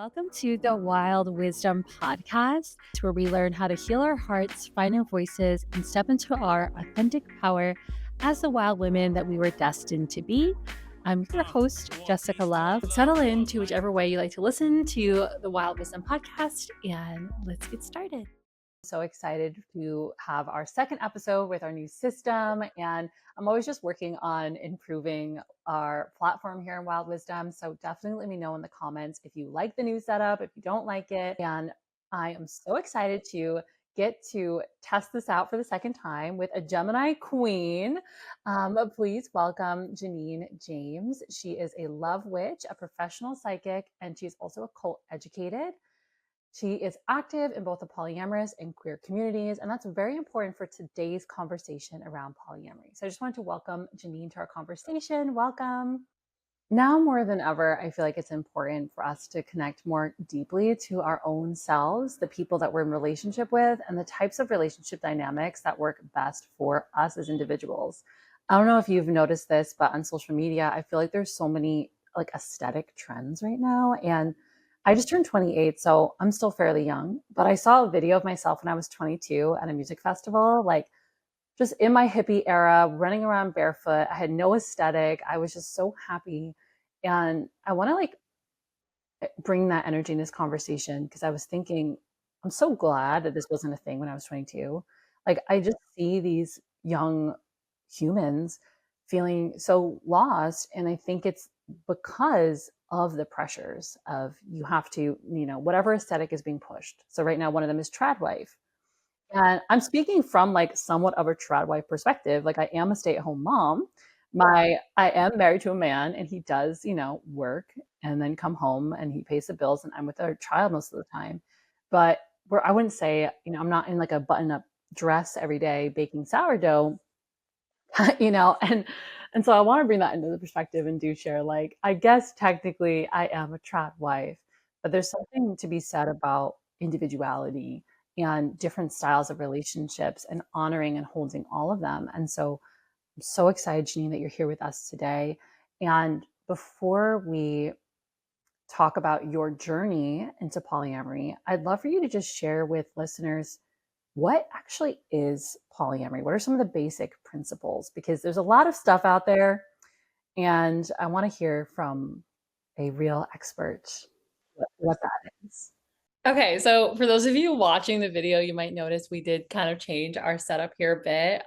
Welcome to the Wild Wisdom Podcast, where we learn how to heal our hearts, find our voices, and step into our authentic power as the wild women that we were destined to be. I'm your host, Jessica Love. Settle into whichever way you like to listen to the Wild Wisdom Podcast, and let's get started. So excited to have our second episode with our new system, and I'm always just working on improving our platform here in Wild Wisdom. So definitely let me know in the comments if you like the new setup, if you don't like it. And I am so excited to get to test this out for the second time with a Gemini queen. Please welcome Janine James. She is a love witch, a professional psychic, and she's also occult educated. She is active in both the polyamorous and queer communities, and that's very important for today's conversation around polyamory. So I just wanted to welcome Janine to our conversation. Welcome. Now more than ever, I feel like it's important for us to connect more deeply to our own selves, the people that we're in relationship with, and the types of relationship dynamics that work best for us as individuals. I don't know if you've noticed this, but on social media, I feel like there's so many like aesthetic trends right now, and I just turned 28, so I'm still fairly young, but I saw a video of myself when I was 22 at a music festival, like just in my hippie era, running around barefoot. I had no aesthetic. I was just so happy. And I want to like bring that energy in this conversation because I was thinking, I'm so glad that this wasn't a thing when I was 22. Like I just see these young humans feeling so lost. And I think it's because of the pressures of you have to, whatever aesthetic is being pushed. So right now, one of them is trad wife. And I'm speaking from like somewhat of a trad wife perspective. Like I am a stay-at-home mom. I am married to a man and he does, work and then come home and he pays the bills and I'm with our child most of the time. But I wouldn't say, I'm not in like a button-up dress every day baking sourdough, and so I want to bring that into the perspective and do share, like, I guess technically I am a trad wife, but there's something to be said about individuality and different styles of relationships and honoring and holding all of them. And so I'm so excited, Janine, that you're here with us today. And before we talk about your journey into polyamory, I'd love for you to just share with listeners what actually is polyamory? What are some of the basic principles? Because there's a lot of stuff out there, and I want to hear from a real expert what that is. Okay, so for those of you watching the video, you might notice we did kind of change our setup here a bit.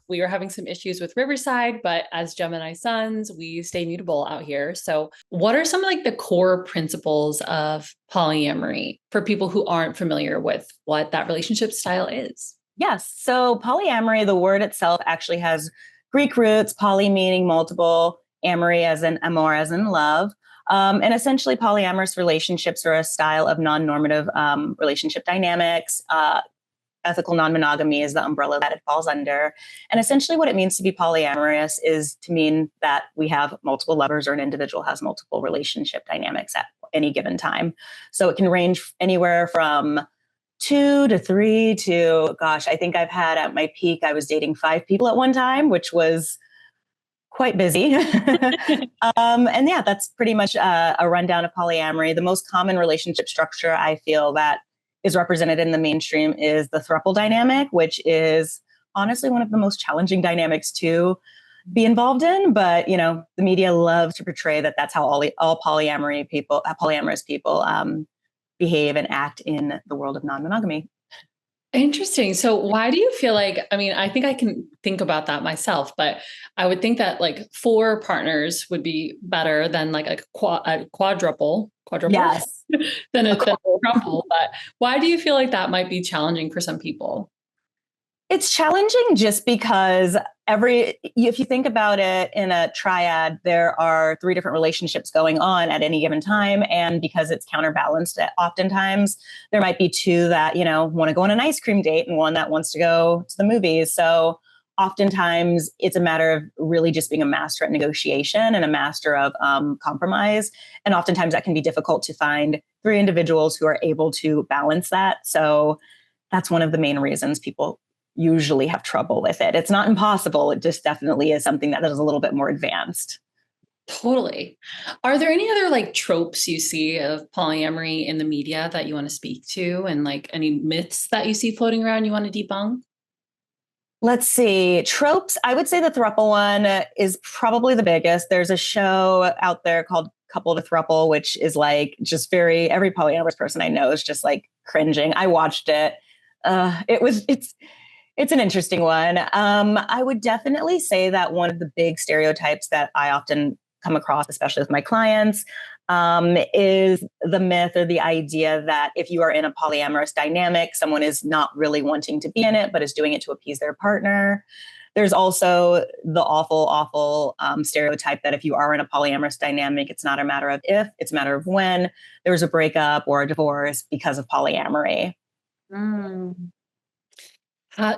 We were having some issues with Riverside, but as Gemini suns, we stay mutable out here. So what are some of like the core principles of polyamory for people who aren't familiar with what that relationship style is? Yes. So polyamory, the word itself actually has Greek roots, poly meaning multiple, amory as in amor as in love. And essentially, polyamorous relationships are a style of non-normative relationship dynamics. Ethical non-monogamy is the umbrella that it falls under. And essentially what it means to be polyamorous is to mean that we have multiple lovers or an individual has multiple relationship dynamics at any given time. So it can range anywhere from 2 to 3 to, gosh, I think I've had at my peak, I was dating 5 people at one time, which was quite busy. And yeah, that's pretty much a rundown of polyamory. The most common relationship structure I feel that is represented in the mainstream is the throuple dynamic, which is honestly one of the most challenging dynamics to be involved in. But, the media loves to portray that that's how all polyamorous people behave and act in the world of non-monogamy. Interesting. So why do you feel like, I think I can think about that myself, but I would think that like 4 partners would be better than like a quadruple, yes, than a quadruple. But why do you feel like that might be challenging for some people? It's challenging just because if you think about it in a triad, there are 3 different relationships going on at any given time. And because it's counterbalanced, oftentimes there might be 2 that, want to go on an ice cream date and one that wants to go to the movies. So oftentimes it's a matter of really just being a master at negotiation and a master of compromise. And oftentimes that can be difficult to find 3 individuals who are able to balance that. So that's one of the main reasons people usually have trouble with it. It's not impossible. It just definitely is something that is a little bit more advanced. Totally. Are there any other like tropes you see of polyamory in the media that you want to speak to, and like any myths that you see floating around you want to debunk? Let's see. Tropes. I would say the throuple one is probably the biggest. There's a show out there called Couple to Throuple, which is like just every polyamorous person I know is just like cringing. I watched it. It's an interesting one. I would definitely say that one of the big stereotypes that I often come across, especially with my clients, is the myth or the idea that if you are in a polyamorous dynamic, someone is not really wanting to be in it, but is doing it to appease their partner. There's also the awful stereotype that if you are in a polyamorous dynamic, it's not a matter of if, it's a matter of when there's a breakup or a divorce because of polyamory. Mm.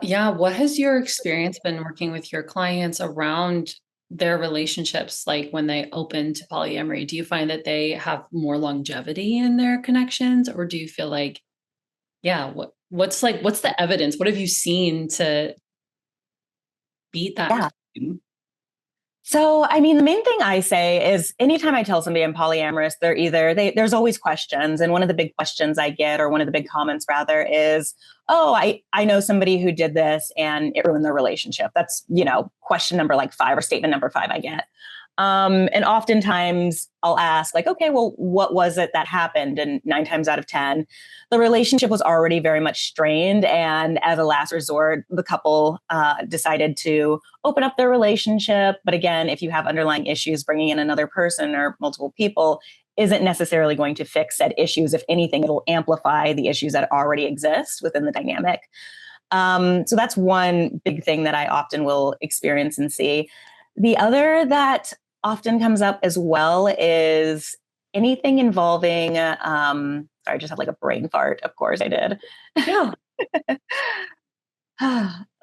Yeah. What has your experience been working with your clients around their relationships? Like when they open to polyamory, do you find that they have more longevity in their connections, or do you feel like, yeah, what's the evidence? What have you seen to beat that Yeah. claim? So, I mean, the main thing I say is anytime I tell somebody I'm polyamorous, there's always questions. And one of the big questions I get, or one of the big comments rather, is, oh, I know somebody who did this and it ruined their relationship. That's, question number like 5 or statement number 5 I get. And oftentimes I'll ask like, okay, well, what was it that happened? And 9 times out of 10, the relationship was already very much strained. And as a last resort, the couple decided to open up their relationship. But again, if you have underlying issues, bringing in another person or multiple people isn't necessarily going to fix said issues. If anything, it'll amplify the issues that already exist within the dynamic. So that's one big thing that I often will experience and see. The other that often comes up as well is anything involving, sorry, I just had like a brain fart. Of course I did. Yeah.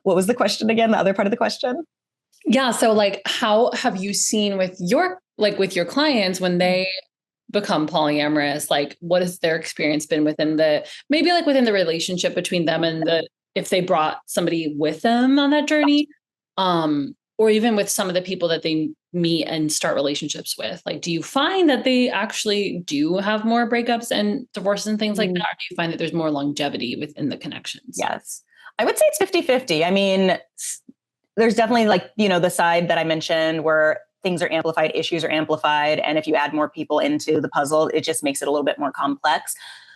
What was the question again? The other part of the question? Yeah. So like, how have you seen with your clients when they become polyamorous, like what has their experience been within the relationship between them and if they brought somebody with them on that journey, or even with some of the people that they meet and start relationships with? Like, do you find that they actually do have more breakups and divorces and things like that? Or do you find that there's more longevity within the connections? Yes. I would say it's 50-50. I mean, there's definitely like, the side that I mentioned where things are amplified, issues are amplified. And if you add more people into the puzzle, it just makes it a little bit more complex.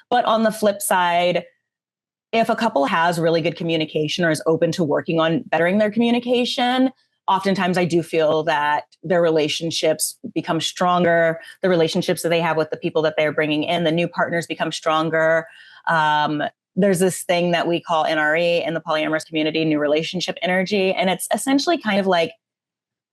But on the flip side, if a couple has really good communication or is open to working on bettering their communication, oftentimes I do feel that their relationships become stronger. The relationships that they have with the people that they're bringing in, the new partners become stronger. There's this thing that we call NRE in the polyamorous community, new relationship energy. And it's essentially kind of like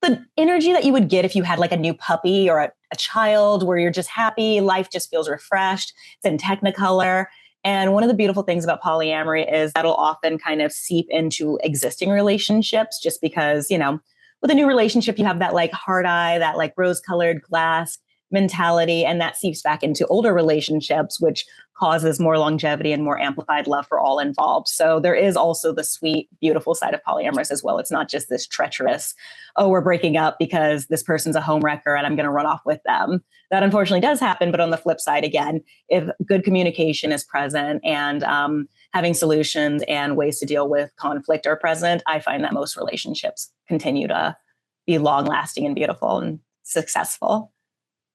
the energy that you would get if you had like a new puppy or a child, where you're just happy, life just feels refreshed. It's in technicolor. And one of the beautiful things about polyamory is that'll often kind of seep into existing relationships, just because, with a new relationship, you have that like heart eye, that like rose colored glass mentality. And that seeps back into older relationships, which causes more longevity and more amplified love for all involved. So there is also the sweet, beautiful side of polyamorous as well. It's not just this treacherous, oh, we're breaking up because this person's a homewrecker and I'm going to run off with them. That unfortunately does happen. But on the flip side, again, if good communication is present and having solutions and ways to deal with conflict are present, I find that most relationships continue to be long lasting and beautiful and successful.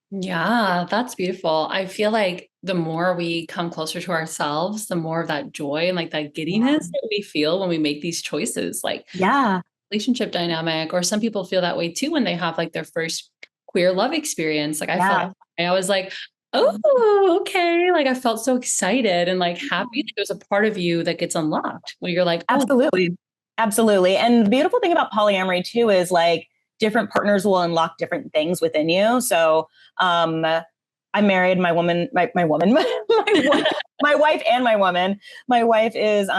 Yeah, that's beautiful. I feel like the more we come closer to ourselves, the more of that joy and like that giddiness that we feel when we make these choices, like Yeah. relationship dynamic, or some people feel that way too when they have like their first queer love experience. Like I felt I was like, oh, okay. Like I felt so excited and like happy that there's a part of you that gets unlocked where you're like, oh, Absolutely. Absolutely. And the beautiful thing about polyamory too is like different partners will unlock different things within you. So I married my woman, my wife and my woman. My wife is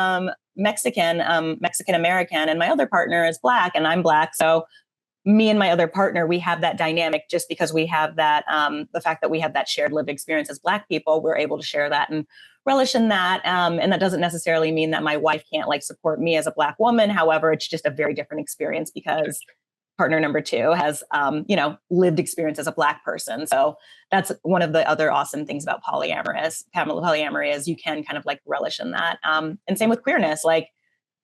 Mexican American, and my other partner is Black, and I'm Black. So me and my other partner, we have that dynamic just because we have that, the fact that we have that shared lived experience as Black people, we're able to share that and relish in that. And that doesn't necessarily mean that my wife can't like support me as a Black woman. However, it's just a very different experience because partner number two has, lived experience as a Black person. So that's one of the other awesome things about polyamory is you can kind of like relish in that. And same with queerness. Like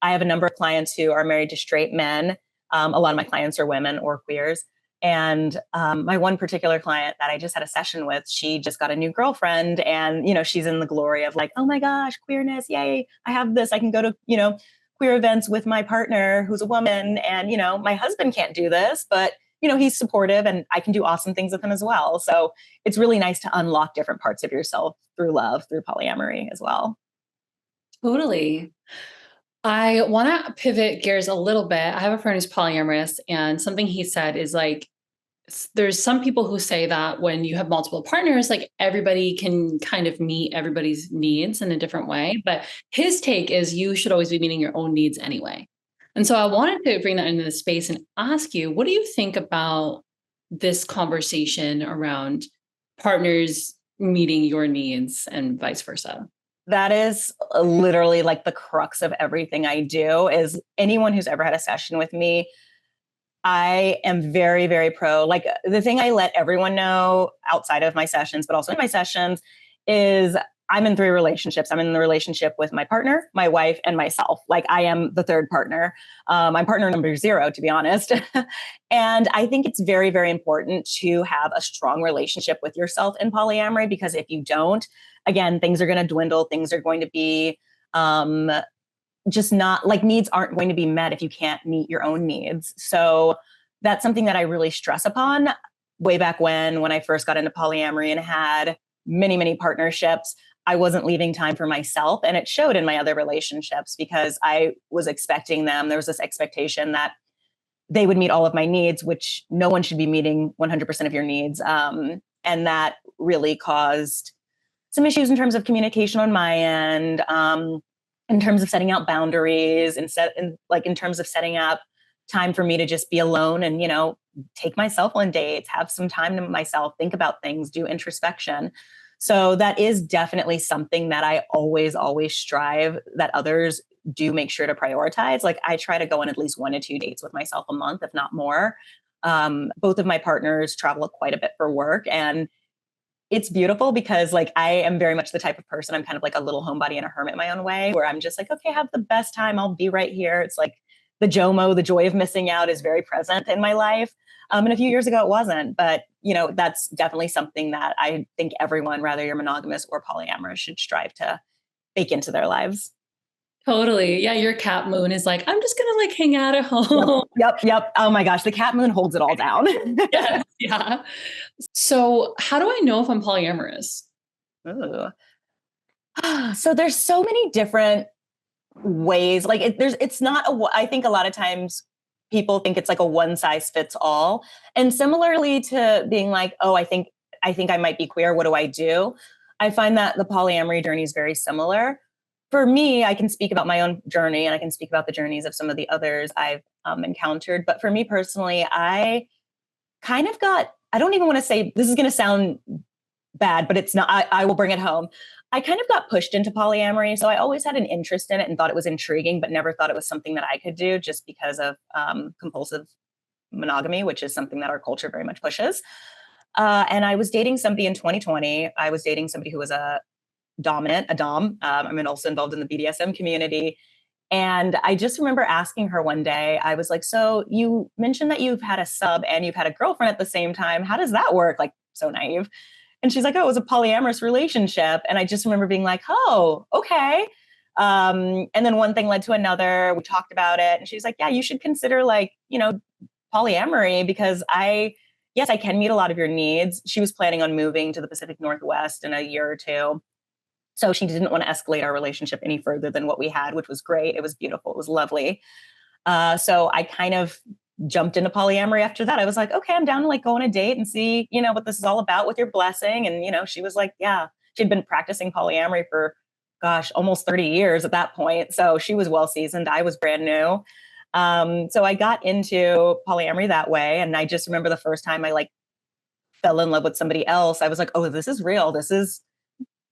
I have a number of clients who are married to straight men. A lot of my clients are women or queers. And my one particular client that I just had a session with, she just got a new girlfriend and, she's in the glory of like, oh my gosh, queerness. Yay. I have this. I can go to, queer events with my partner who's a woman. And, my husband can't do this, but, he's supportive and I can do awesome things with him as well. So it's really nice to unlock different parts of yourself through love, through polyamory as well. Totally. I want to pivot gears a little bit. I have a friend who's polyamorous, and something he said is like, there's some people who say that when you have multiple partners, like everybody can kind of meet everybody's needs in a different way. But his take is you should always be meeting your own needs anyway. And so I wanted to bring that into the space and ask you, what do you think about this conversation around partners meeting your needs and vice versa? That is literally like the crux of everything I do. Is anyone who's ever had a session with me, I am very, very pro. Like the thing I let everyone know outside of my sessions, but also in my sessions, is I'm in 3 relationships. I'm in the relationship with my partner, my wife, and myself. Like I am the third partner. I'm partner number 0, to be honest. And I think it's very, very important to have a strong relationship with yourself in polyamory, because if you don't, again, things are going to dwindle. Things are going to be just not like needs aren't going to be met if you can't meet your own needs. So that's something that I really stress upon way back when I first got into polyamory and had many, many partnerships. I wasn't leaving time for myself, and it showed in my other relationships because I was expecting them. There was this expectation that they would meet all of my needs, which no one should be meeting 100% of your needs. And that really caused some issues in terms of communication on my end, in terms of setting out boundaries and in terms of setting up time for me to just be alone and, take myself on dates, have some time to myself, think about things, do introspection. So that is definitely something that I always, always strive that others do make sure to prioritize. Like I try to go on at least 1 to 2 dates with myself a month, if not more. Both of my partners travel quite a bit for work, and it's beautiful because like I am very much the type of person, I'm kind of like a little homebody and a hermit in my own way, where I'm just like, okay, have the best time. I'll be right here. It's like the JOMO, the joy of missing out, is very present in my life. And a few years ago it wasn't, but that's definitely something that I think everyone, whether you're monogamous or polyamorous, should strive to bake into their lives. Totally. Yeah. Your cat moon is like, I'm just going to like hang out at home. Yep. Oh my gosh. The cat moon holds it all down. Yes, yeah. So how do I know if I'm polyamorous? Ooh. So there's so many different ways. Like it's not I think a lot of times people think it's like a one size fits all. And similarly to being like, oh, I think I might be queer. What do I do? I find that the polyamory journey is very similar. For me, I can speak about my own journey and I can speak about the journeys of some of the others I've encountered. But for me personally, I kind of I don't even want to say, this is going to sound bad, but it's not, I will bring it home. I kind of got pushed into polyamory. So I always had an interest in it and thought it was intriguing, but never thought it was something that I could do just because of compulsive monogamy, which is something that our culture very much pushes. And I was dating somebody in 2020. I was dating somebody who was a dom. I'm also involved in the BDSM community. And I just remember asking her one day, I was like, so you mentioned that you've had a sub and you've had a girlfriend at the same time. How does that work? Like, so naive. And she's like, oh, it was a polyamorous relationship. And I just remember being like, oh, okay. And then one thing led to another. We talked about it. And she's like, yeah, you should consider polyamory because yes, I can meet a lot of your needs. She was planning on moving to the Pacific Northwest in a year or two. So she didn't want to escalate our relationship any further than what we had, which was great. It was beautiful. It was lovely. So I kind of jumped into polyamory after that. I was like, okay, I'm down to go on a date and see, what this is all about with your blessing. And, she was like, yeah, she'd been practicing polyamory for, almost 30 years at that point. So she was well seasoned. I was brand new. So I got into polyamory that way. And I just remember the first time I fell in love with somebody else, I was like, oh, this is real.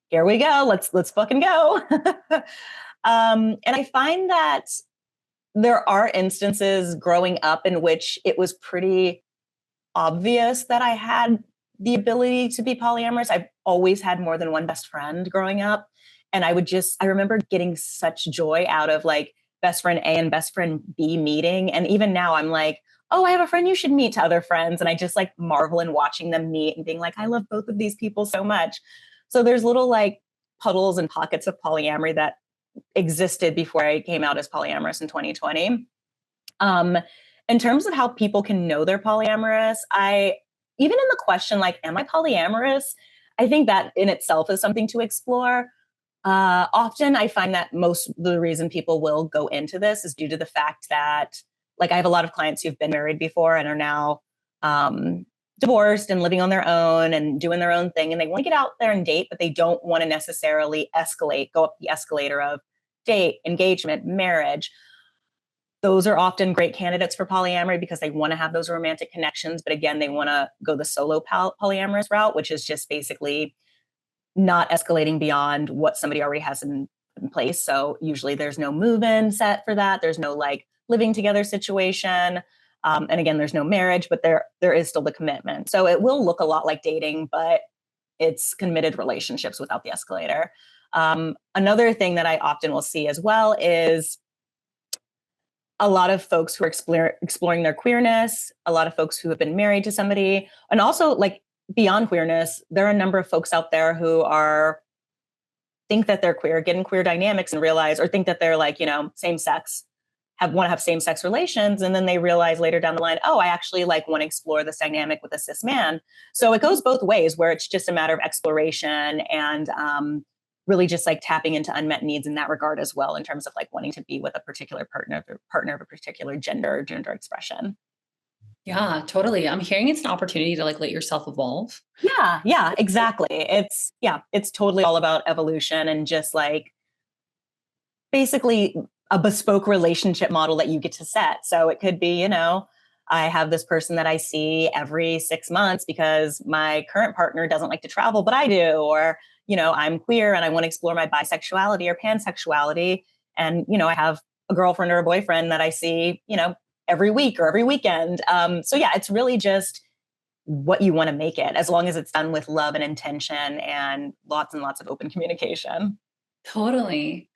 Here we go. Let's fucking go. And I find that there are instances growing up in which it was pretty obvious that I had the ability to be polyamorous. I've always had more than one best friend growing up. And I remember getting such joy out of like best friend A and best friend B meeting. And even now I'm like, oh, I have a friend you should meet to other friends. And I just like marvel in watching them meet and being like, I love both of these people so much. So there's little like puddles and pockets of polyamory that existed before I came out as polyamorous in 2020. In terms of how people can know they're polyamorous, even in the question, like, am I polyamorous? I think that in itself is something to explore. Often I find that most of the reason people will go into this is due to the fact that, like, I have a lot of clients who've been married before and are now divorced and living on their own and doing their own thing. And they want to get out there and date, but they don't want to necessarily go up the escalator of date, engagement, marriage. Those are often great candidates for polyamory because they want to have those romantic connections. But again, they want to go the solo polyamorous route, which is just basically not escalating beyond what somebody already has in place. So usually there's no move-in set for that. There's no like living together situation. And again, there's no marriage, but there is still the commitment. So it will look a lot like dating, but it's committed relationships without the escalator. Another thing that I often will see as well is a lot of folks who are exploring their queerness, a lot of folks who have been married to somebody, and also like beyond queerness, there are a number of folks out there who think that they're queer, get in queer dynamics and realize, or think that they're like, same sex, want to have same sex relations. And then they realize later down the line, oh, I actually like want to explore this dynamic with a cis man. So it goes both ways where it's just a matter of exploration and really just like tapping into unmet needs in that regard as well, in terms of like wanting to be with a particular partner of a particular gender expression. Yeah, totally. I'm hearing it's an opportunity to like let yourself evolve. Yeah, exactly. It's totally all about evolution and just like basically a bespoke relationship model that you get to set. So it could be, I have this person that I see every 6 months because my current partner doesn't like to travel, but I do, or I'm queer and I want to explore my bisexuality or pansexuality. And, I have a girlfriend or a boyfriend that I see, every week or every weekend. So yeah, it's really just what you want to make it, as long as it's done with love and intention and lots of open communication. Totally.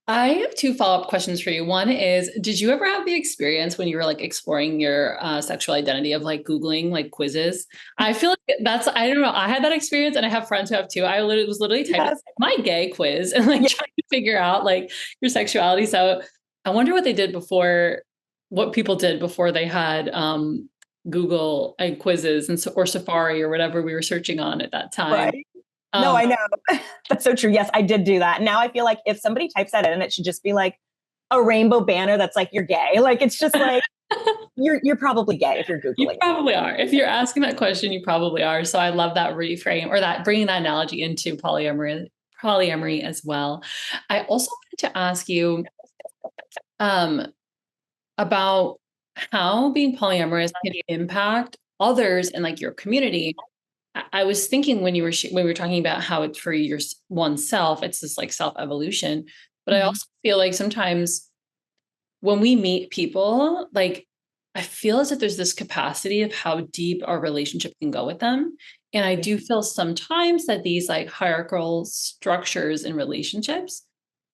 I have 2 follow-up questions for you. One is, did you ever have the experience when you were like exploring your sexual identity of like Googling like quizzes? I feel like I don't know. I had that experience and I have friends who have too. I was literally typing my gay quiz and like trying to figure out like your sexuality. So I wonder what people did before they had Google and quizzes or Safari or whatever we were searching on at that time. Right. No, I know. That's so true. Yes, I did do that. Now I feel like if somebody types that in, it should just be like a rainbow banner that's like, you're gay. Like, it's just like, you're probably gay if you're Googling. You probably are. If you're asking that question, you probably are. So I love that reframe, or that bringing that analogy into polyamory as well. I also wanted to ask you about how being polyamorous can impact others in like your community. I was thinking when we were talking about how it's for oneself, it's this like self-evolution, but I also feel like sometimes when we meet people, like I feel as if there's this capacity of how deep our relationship can go with them. And I do feel sometimes that these like hierarchical structures in relationships,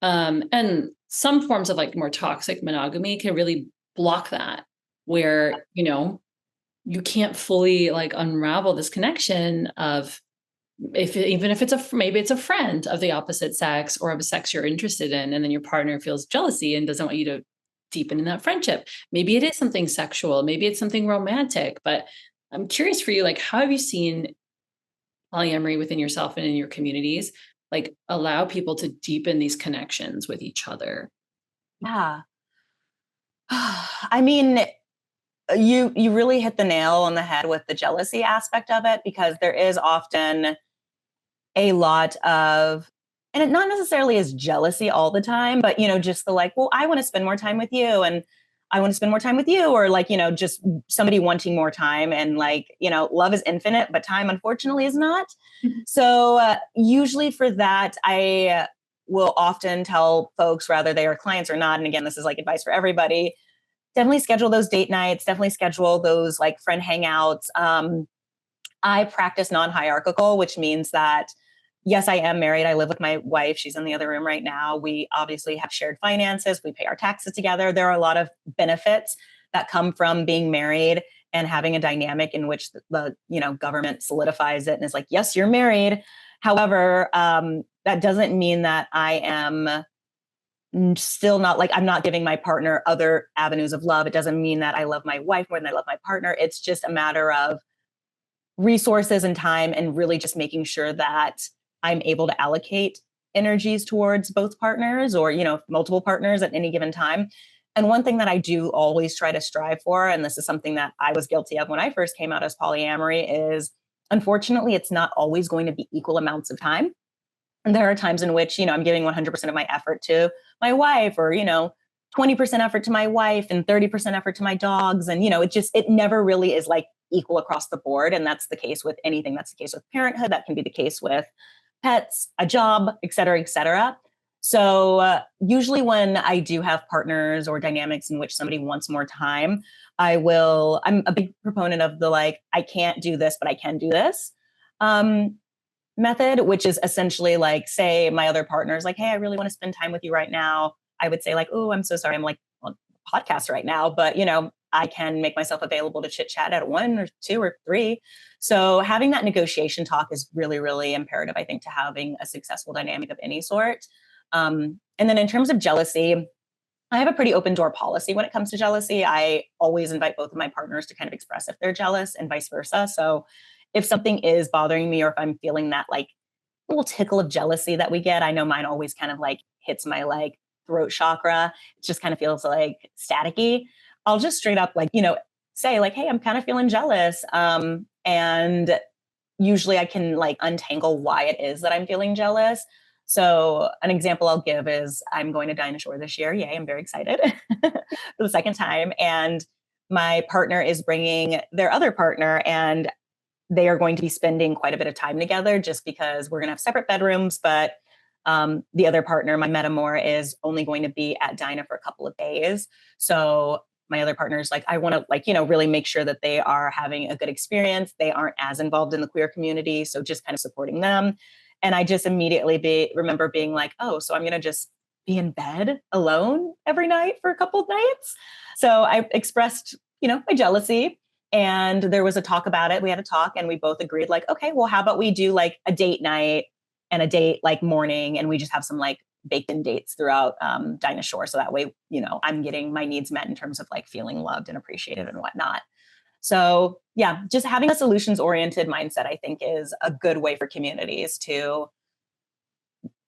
and some forms of like more toxic monogamy can really block that, where, you can't fully like unravel this connection of even if maybe it's a friend of the opposite sex or of a sex you're interested in, and then your partner feels jealousy and doesn't want you to deepen in that friendship. Maybe it is something sexual, maybe it's something romantic, but I'm curious for you, like, how have you seen polyamory within yourself and in your communities, like allow people to deepen these connections with each other? Yeah. I mean, you really hit the nail on the head with the jealousy aspect of it, because there is often a lot of, and it not necessarily is jealousy all the time, but just the like, well, I want to spend more time with you and I want to spend more time with you, or like, just somebody wanting more time, and like, love is infinite, but time unfortunately is not. So usually for that, will often tell folks, whether they are clients or not, and again, this is like advice for everybody, definitely schedule those date nights, definitely schedule those like friend hangouts. I practice non-hierarchical, which means that, yes, I am married. I live with my wife. She's in the other room right now. We obviously have shared finances. We pay our taxes together. There are a lot of benefits that come from being married and having a dynamic in which the government solidifies it and is like, yes, you're married. However, that doesn't mean that I am still not like, I'm not giving my partner other avenues of love. It doesn't mean that I love my wife more than I love my partner. It's just a matter of resources and time, and really just making sure that I'm able to allocate energies towards both partners, or, multiple partners at any given time. And one thing that I do always try to strive for, and this is something that I was guilty of when I first came out as polyamory, is unfortunately, it's not always going to be equal amounts of time. And there are times in which, I'm giving 100% of my effort to my wife, or, 20% effort to my wife and 30% effort to my dogs. And, it never really is like equal across the board. And that's the case with anything. That's the case with parenthood. That can be the case with pets, a job, et cetera, et cetera. So usually when I do have partners or dynamics in which somebody wants more time, I'm a big proponent of the, like, I can't do this, but I can do this method, which is essentially like, say my other partner is like, hey, I really want to spend time with you right now. I would say like, oh, I'm so sorry, I'm like on a podcast right now, but I can make myself available to chit chat at 1 or 2 or 3. So having that negotiation talk is really, really imperative, I think, to having a successful dynamic of any sort. And then in terms of jealousy, I have a pretty open door policy when it comes to jealousy. I always invite both of my partners to kind of express if they're jealous, and vice versa. So if something is bothering me, or if I'm feeling that like little tickle of jealousy that we get, I know mine always kind of like hits my like throat chakra. It just kind of feels like staticky. I'll just straight up like, say like, hey, I'm kind of feeling jealous. And usually I can like untangle why it is that I'm feeling jealous. So an example I'll give is I'm going to Dinah Shore this year. Yay, I'm very excited for the second time. And my partner is bringing their other partner, and they are going to be spending quite a bit of time together, just because we're going to have separate bedrooms. But the other partner, my metamor, is only going to be at Dinah for a couple of days. So my other partner is like, I want to like, really make sure that they are having a good experience. They aren't as involved in the queer community. So just kind of supporting them. And I just immediately remember being like, oh, so I'm going to just be in bed alone every night for a couple of nights. So I expressed, my jealousy. And there was a talk about it. We had a talk, and we both agreed like, okay, well, how about we do like a date night and a date like morning, and we just have some like baked in dates throughout Dinah Shore. So that way, I'm getting my needs met in terms of like feeling loved and appreciated and whatnot. So yeah, just having a solutions oriented mindset, I think, is a good way for communities to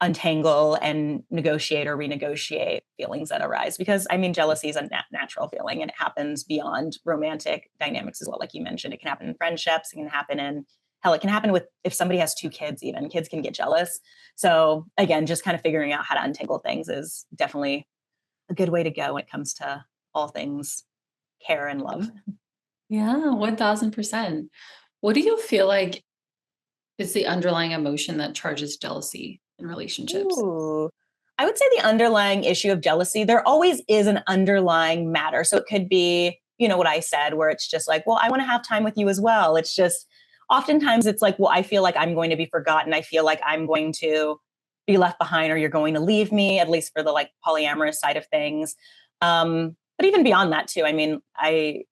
untangle and negotiate or renegotiate feelings that arise. Because jealousy is a natural feeling, and it happens beyond romantic dynamics as well. Like you mentioned, it can happen in friendships. It can happen with, if somebody has 2 kids, even kids can get jealous. So again, just kind of figuring out how to untangle things is definitely a good way to go when it comes to all things care and love. Yeah, 1000%. What do you feel like is the underlying emotion that charges jealousy in relationships? Ooh. I would say the underlying issue of jealousy, there always is an underlying matter. So it could be, what I said, where it's just like, well, I want to have time with you as well. It's just, oftentimes it's like, well, I feel like I'm going to be forgotten. I feel like I'm going to be left behind, or you're going to leave me, at least for the like polyamorous side of things. But even beyond that too, I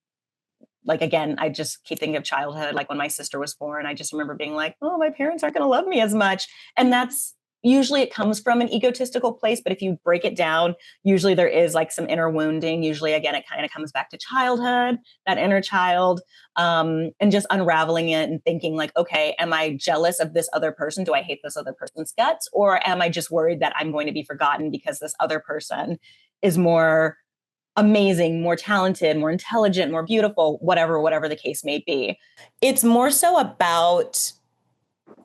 just keep thinking of childhood. Like when my sister was born, I just remember being like, oh, my parents aren't going to love me as much. And that's usually, it comes from an egotistical place. But if you break it down, usually there is like some inner wounding. Usually, again, it kind of comes back to childhood, that inner child, and just unraveling it and thinking like, okay, am I jealous of this other person? Do I hate this other person's guts? Or am I just worried that I'm going to be forgotten because this other person is more amazing, more talented, more intelligent, more beautiful, whatever the case may be. It's more so about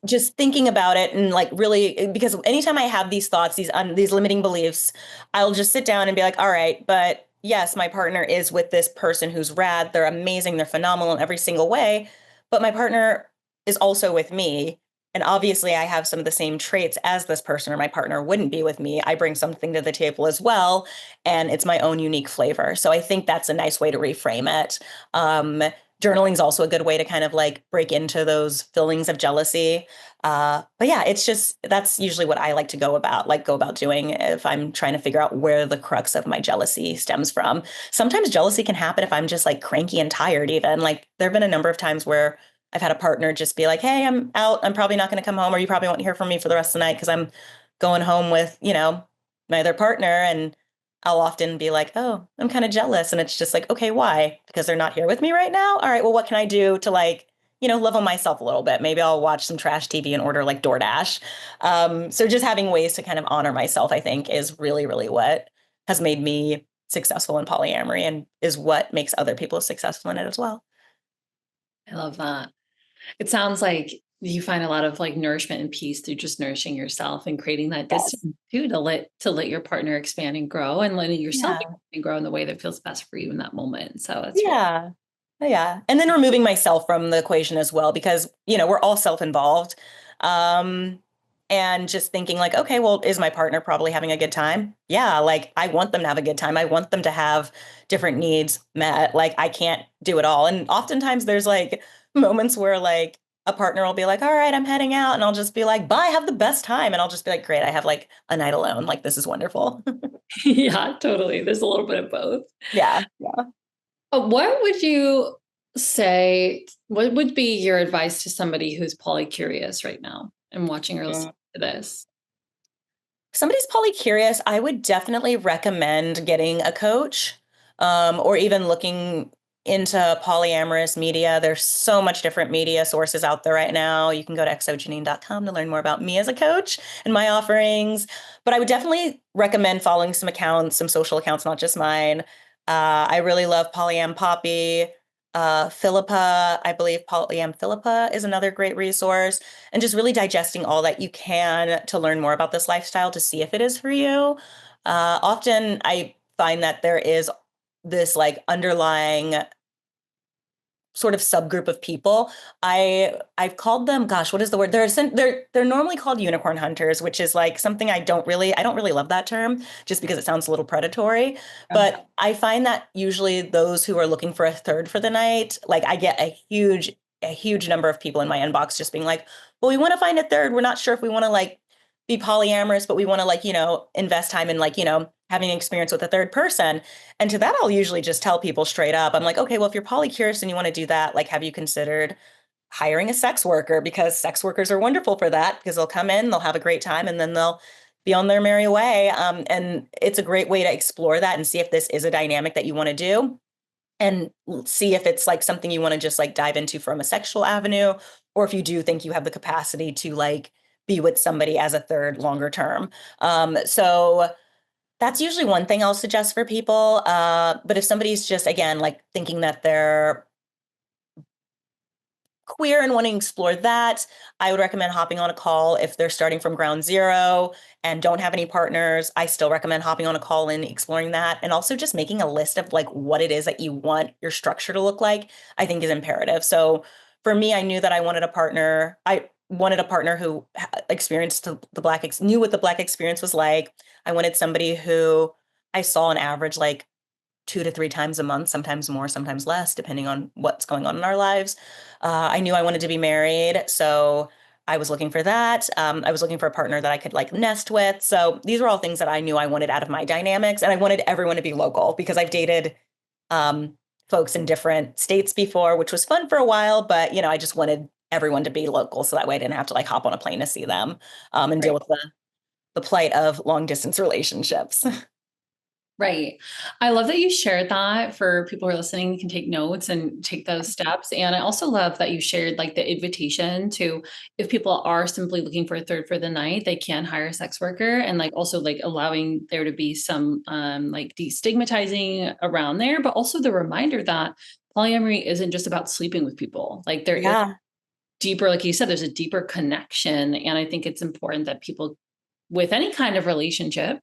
just thinking about it, and like really, because anytime I have these thoughts, these limiting beliefs, I'll just sit down and be like, all right, but yes, my partner is with this person who's rad. They're amazing. They're phenomenal in every single way. But my partner is also with me. And obviously I have some of the same traits as this person, or my partner wouldn't be with me. I bring something to the table as well, and it's my own unique flavor. So I think that's a nice way to reframe it. Journaling is also a good way to kind of like break into those feelings of jealousy. But yeah, it's just, that's usually what I like to go about doing if I'm trying to figure out where the crux of my jealousy stems from. Sometimes jealousy can happen if I'm just like cranky and tired, even. Like there have been a number of times where I've had a partner just be like, hey, I'm out. I'm probably not going to come home, or you probably won't hear from me for the rest of the night because I'm going home with, my other partner. And I'll often be like, oh, I'm kind of jealous. And it's just like, okay, why? Because they're not here with me right now. All right, well, what can I do to like, love on myself a little bit? Maybe I'll watch some trash TV and order like DoorDash. So just having ways to kind of honor myself, I think, is really, really what has made me successful in polyamory and is what makes other people successful in it as well. I love that. It sounds like you find a lot of like nourishment and peace through just nourishing yourself and creating that distance too, to let your partner expand and grow, and letting yourself expand and grow in the way that feels best for you in that moment. So that's yeah. And then removing myself from the equation as well, because, we're all self-involved. And just thinking like, okay, well, is my partner probably having a good time? Yeah, like I want them to have a good time. I want them to have different needs met. Like I can't do it all. And oftentimes there's like moments where like a partner will be like, all right, I'm heading out. And I'll just be like, bye, have the best time. And I'll just be like, great, I have like a night alone. Like this is wonderful. yeah, totally. There's a little bit of both. Yeah. What would you say? What would be your advice to somebody who's polycurious right now and watching or listening to this? If somebody's polycurious, I would definitely recommend getting a coach, or even looking into polyamorous media. There's so much different media sources out there right now. You can go to exojanine.com to learn more about me as a coach and my offerings. But I would definitely recommend following some accounts, some social accounts, not just mine. I really love Polyam Poppy. Philippa, I believe Polyam Philippa is another great resource, and just really digesting all that you can to learn more about this lifestyle to see if it is for you. Often I find that there is this like underlying sort of subgroup of people. I've called them, gosh, what is the word? They're normally called unicorn hunters, which is like something I don't really love that term just because it sounds a little predatory. But I find that usually those who are looking for a third for the night, like I get a huge number of people in my inbox just being like, well, we want to find a third. We're not sure if we want to like be polyamorous, but we want to like, invest time in like, having an experience with a third person. And to that, I'll usually just tell people straight up, I'm like, okay, well, if you're polycurious and you want to do that, like, have you considered hiring a sex worker? Because sex workers are wonderful for that, because they'll come in, they'll have a great time, and then they'll be on their merry way. And it's a great way to explore that and see if this is a dynamic that you want to do, and see if it's like something you want to just like dive into from a sexual avenue, or if you do think you have the capacity to like be with somebody as a third longer term. So that's usually one thing I'll suggest for people. But if somebody's just, again, like thinking that they're queer and wanting to explore that, I would recommend hopping on a call if they're starting from ground zero and don't have any partners. I still recommend hopping on a call and exploring that. And also just making a list of like what it is that you want your structure to look like, I think is imperative. So for me, I knew that I wanted a partner. I wanted a partner who experienced knew what the Black experience was like. I wanted somebody who I saw on average like 2 to 3 times a month, sometimes more, sometimes less, depending on what's going on in our lives. I knew I wanted to be married, so I was looking for that. I was looking for a partner that I could like nest with. So these were all things that I knew I wanted out of my dynamics, and I wanted everyone to be local because I've dated folks in different states before, which was fun for a while, but I just wanted everyone to be local, so that way I didn't have to like hop on a plane to see them, and deal with the plight of long distance relationships. Right. I love that you shared that for people who are listening, you can take notes and take those steps. And I also love that you shared like the invitation to, if people are simply looking for a third for the night, they can hire a sex worker, and like also like allowing there to be some like destigmatizing around there, but also the reminder that polyamory isn't just about sleeping with people. Like there is deeper, like you said, there's a deeper connection. And I think it's important that people with any kind of relationship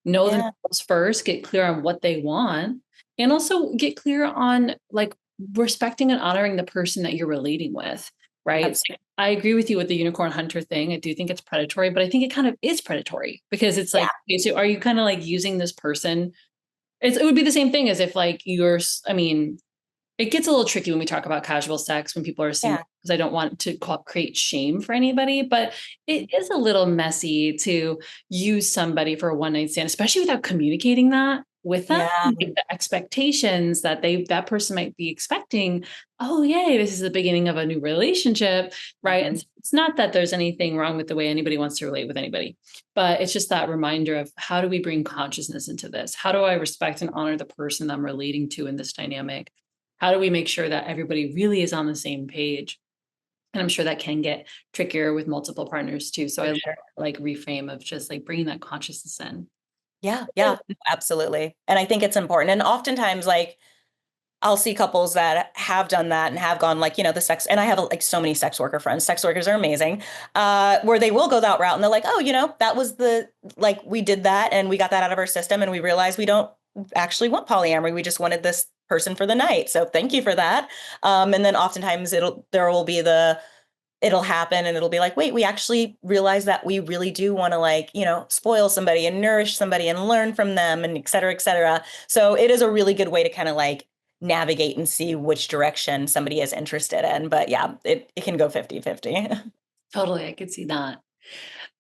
know themselves first, get clear on what they want, and also get clear on like respecting and honoring the person that you're relating with. right? So I agree with you with the unicorn hunter thing. I do think it's predatory, but I think it kind of is predatory because it's like, okay, so are you kind of like using this person? It would be the same thing as if like I mean, it gets a little tricky when we talk about casual sex when people are single, because I don't want to create shame for anybody, but it is a little messy to use somebody for a one night stand, especially without communicating that with them. Like the expectations that that person might be expecting. Oh, yay, this is the beginning of a new relationship, right? And it's not that there's anything wrong with the way anybody wants to relate with anybody, but it's just that reminder of how do we bring consciousness into this? How do I respect and honor the person I'm relating to in this dynamic? How do we make sure that everybody really is on the same page? And I'm sure that can get trickier with multiple partners too. So I like reframe of just like bringing that consciousness in. Yeah, absolutely. And I think it's important. And oftentimes, like, I'll see couples that have done that and have gone like, the sex, and I have like so many sex worker friends. Sex workers are amazing, where they will go that route and they're like, oh, that was like, we did that and we got that out of our system and we realized we don't actually want polyamory. We just wanted this person for the night. So thank you for that. And then oftentimes it'll happen and it'll be like, wait, we actually realize that we really do want to like, spoil somebody and nourish somebody and learn from them and et cetera, et cetera. So it is a really good way to kind of like navigate and see which direction somebody is interested in. But yeah, it can go 50-50. Totally. I could see that.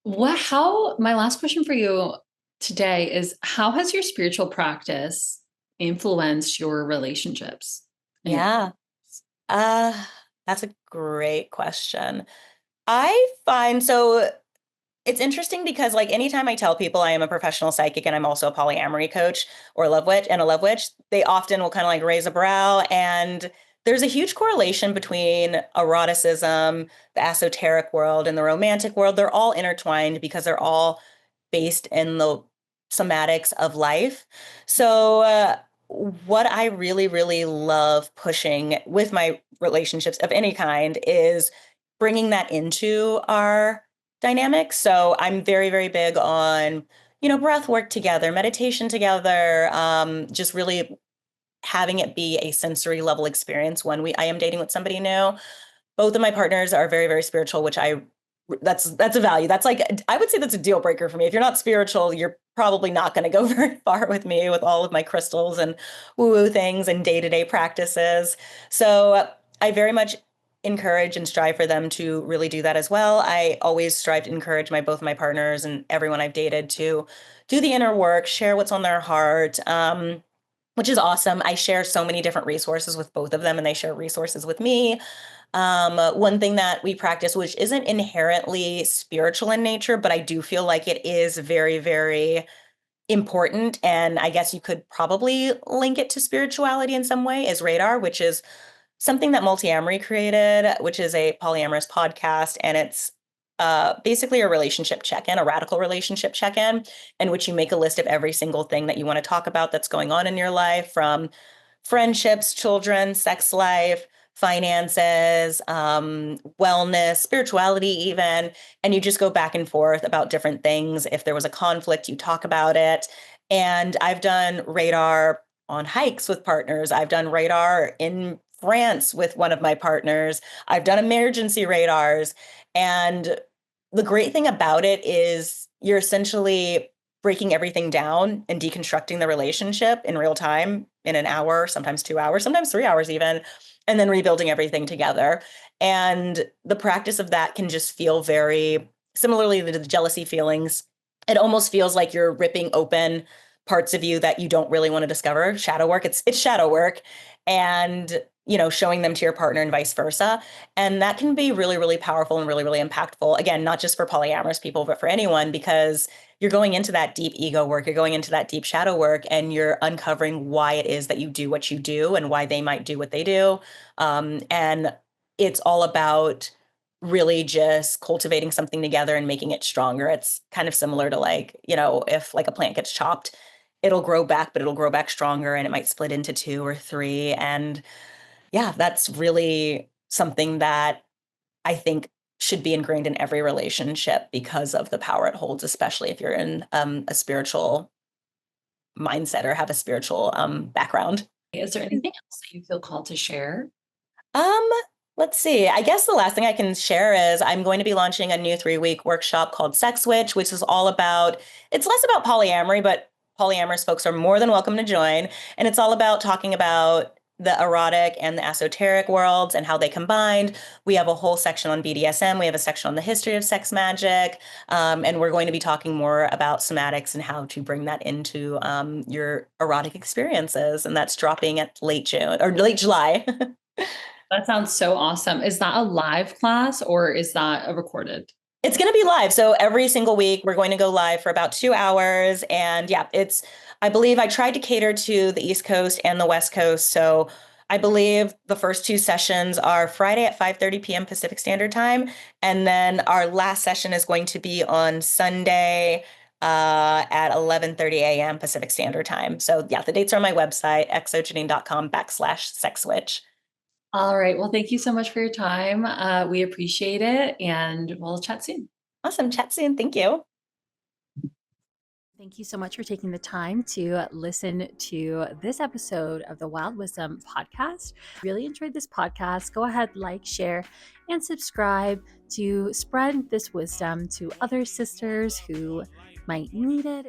My last question for you today is, how has your spiritual practice influenced your relationships? Yeah. That's a great question. I find it's interesting because like anytime I tell people I am a professional psychic and I'm also a polyamory coach or a love witch, they often will kind of like raise a brow. And there's a huge correlation between eroticism, the esoteric world, and the romantic world. They're all intertwined because they're all based in the somatics of life. So what I really, really love pushing with my relationships of any kind is bringing that into our dynamics. So I'm very, very big on, breath work together, meditation together, just really having it be a sensory level experience when I am dating with somebody new. Both of my partners are very, very spiritual, which that's a value. That's like, I would say that's a deal breaker for me. If you're not spiritual, you're probably not going to go very far with me with all of my crystals and woo-woo things and day-to-day practices. So I very much encourage and strive for them to really do that as well. I always strive to encourage both of my partners and everyone I've dated to do the inner work, share what's on their heart, which is awesome. I share so many different resources with both of them, and they share resources with me. One thing that we practice, which isn't inherently spiritual in nature, but I do feel like it is very, very important, and I guess you could probably link it to spirituality in some way, is Radar, which is something that Multiamory created, which is a polyamorous podcast. And it's basically a relationship check-in, a radical relationship check-in, in which you make a list of every single thing that you want to talk about that's going on in your life, from friendships, children, sex life, finances, wellness, spirituality even. And you just go back and forth about different things. If there was a conflict, you talk about it. And I've done Radar on hikes with partners. I've done Radar in France with one of my partners. I've done emergency radars. And the great thing about it is you're essentially breaking everything down and deconstructing the relationship in real time in an hour, sometimes 2 hours, sometimes 3 hours even, and then rebuilding everything together. And the practice of that can just feel very similarly to the jealousy feelings. It almost feels like you're ripping open parts of you that you don't really want to discover. Shadow work, it's shadow work. And showing them to your partner and vice versa. And that can be really, really powerful and really, really impactful. Again, not just for polyamorous people, but for anyone, because you're going into that deep ego work, you're going into that deep shadow work, and you're uncovering why it is that you do what you do and why they might do what they do. And it's all about really just cultivating something together and making it stronger. It's kind of similar to like, if like a plant gets chopped, it'll grow back, but it'll grow back stronger, and it might split into 2 or 3. And yeah, that's really something that I think should be ingrained in every relationship because of the power it holds, especially if you're in a spiritual mindset or have a spiritual background. Is there anything else that you feel called to share? Um, Let's see. I guess the last thing I can share is I'm going to be launching a new 3-week workshop called Sex Witch, which is all about, it's less about polyamory, but polyamorous folks are more than welcome to join. And it's all about talking about the erotic and the esoteric worlds and how they combined. We have a whole section on BDSM. We have a section on the history of sex magic. And we're going to be talking more about somatics and how to bring that into your erotic experiences. And that's dropping at late June or late July. That sounds so awesome. Is that a live class or is that a recorded? It's going to be live. So every single week, we're going to go live for about 2 hours. And yeah, I believe I tried to cater to the East Coast and the West Coast. So I believe the first 2 sessions are Friday at 5:30 p.m. Pacific Standard Time. And then our last session is going to be on Sunday at 11:30 a.m. Pacific Standard Time. So yeah, the dates are on my website, exojanine.com/sexwitch. All right. Well, thank you so much for your time. We appreciate it and we'll chat soon. Awesome. Chat soon. Thank you. Thank you so much for taking the time to listen to this episode of the Wild Wisdom podcast. Really enjoyed this podcast. Go ahead, like, share, and subscribe to spread this wisdom to other sisters who might need it.